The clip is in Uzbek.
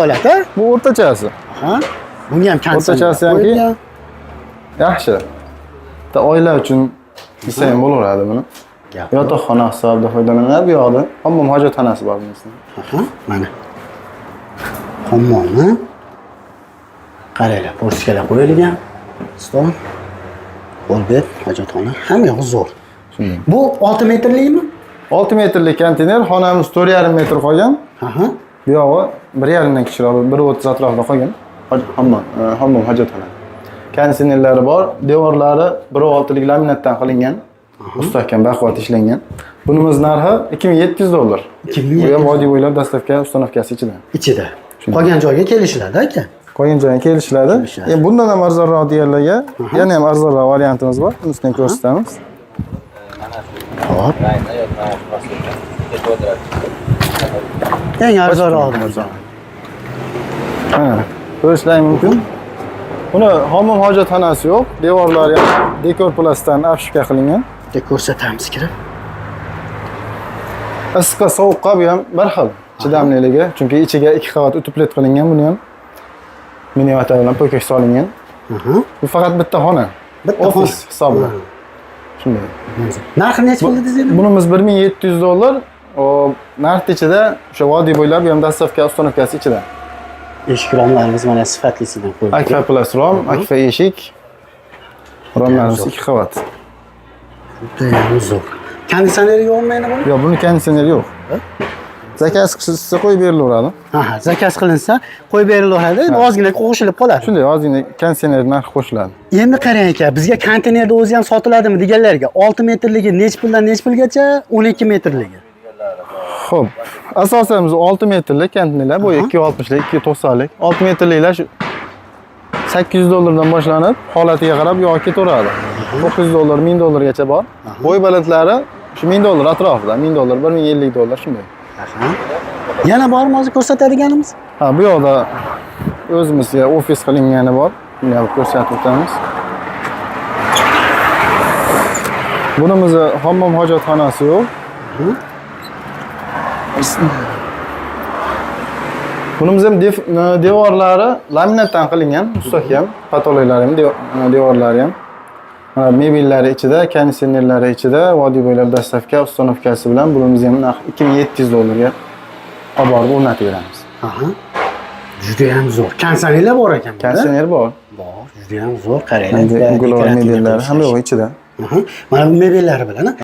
holat, ha? Bu o'rtachasi. Ha? Bunga ham kansan. O'rtachasi hamki yaxshi. Ta oila uchun desa ham bo'laveradi buni. Yotoqxona hisobida foydalaniladi. Bu yoqda hammom hojatxonasi bor bizning. Aha, mana. Hammomni qaranglar, portikalar qo'yilgan. Stol. Bo'lbet, hojatxona. Hamma yo'q zo'r. Bu 6 metrlikmi? 6 metrlik konteyner, xonamiz 4,5 metr qolgan. Aha. Bu yog'i 1,5 dan kichikroq, 1.30 atrofida qolgan. Hammom hojatxona. Konditsionerlari bor, devorlari 1.6lik laminatdan qilingan. Mustahkam, baquvvat ishlangan. Bunimiz narxi $2700. 2700. Bu ham vodiy bo'ylab dastavka ustanovkasi ichida. Ichida. Qolgan joyga kelishiladi, aka. Qolgan joyga kelishiladi. Bundan ham arzonroq deganlarga yana ham arzonroq variantimiz bor. Unisini ko'rsatamiz. Hop. Eng arzonroq. Ha, ko'rishlar mumkin. Buni hammom hojatxonasi yo'q. Devorlari ham dekor plastdan afishka qilingan. Bitta ko'rsatamiz kirib. Issiqqa, sovuqqa bu ham bir xil chidamliligi. Chunki ichiga 2 qavat utuplet qilingan, buni ham miniatur bilan po'kak solingan. Bu faqat bitta xona. Bitta ofis hisobida. Shunday. Narxi necha pul dedingiz endi? Bunimiz $1700. O narx ichida o'sha vodiy bo'ylab ham dastavka ustanovkasi ichida. Eshik romlarimiz mana sifatlisidan qo'yilgan. Akfa plus rom, akfa eshik. Romlarimiz 2 qavat. Judayam zo'r. Konditsioner yo'qmi endi buni? Yo'q, buni konditsioneri yo'q. Zakaz qilsa qo'yib berilaveradi. Aha, zakaz qilinsa qo'yib berilaveradi, ozgina qo'shilib qoladi. Shunday, ozgina konditsioner narxi qo'shiladi. Endi qarang aka, bizga konteynerda o'zi ham sotiladimi deganlarga 6 metrligi necha puldan necha pulgacha, 12 metrligi. Xo'p, asosan biz 6 metrlik konteynerlar, bu 260lik, 290lik, 6 metrliklar shu $800 dan boshlanib, holatiga qarab yo'q ketaveradi. $900, $1000 gacha bor. Bo'y balandlari shu $1000 atrofida, $1000, $1050 shunday. Yana bormi hozir ko'rsatadiganimiz? Ha, bu yoqda o'zimizga ofis qilingani bor. Buni ham ko'rsatib o'tamiz. Bunimiz hammom hojatxonasi yo'q. Bunimiz ham devorlari laminatdan qilingan, mustahkam, patologlari ham, devorlari ham. Mana mebellari ichida, konditsionerlari ichida, vodiy bo'ylab dastavka ustanovkasi bilan bunimiz ham narx $2700 ga olib borib o'rnatib beramiz. Aha. Juda ham zo'r. Konditsionerlar bor ekan. Konditsioner bor. Bor, juda ham zo'r. Qaranglar. Mebellari ham yo'q ichida. Mana bu mebellari bilan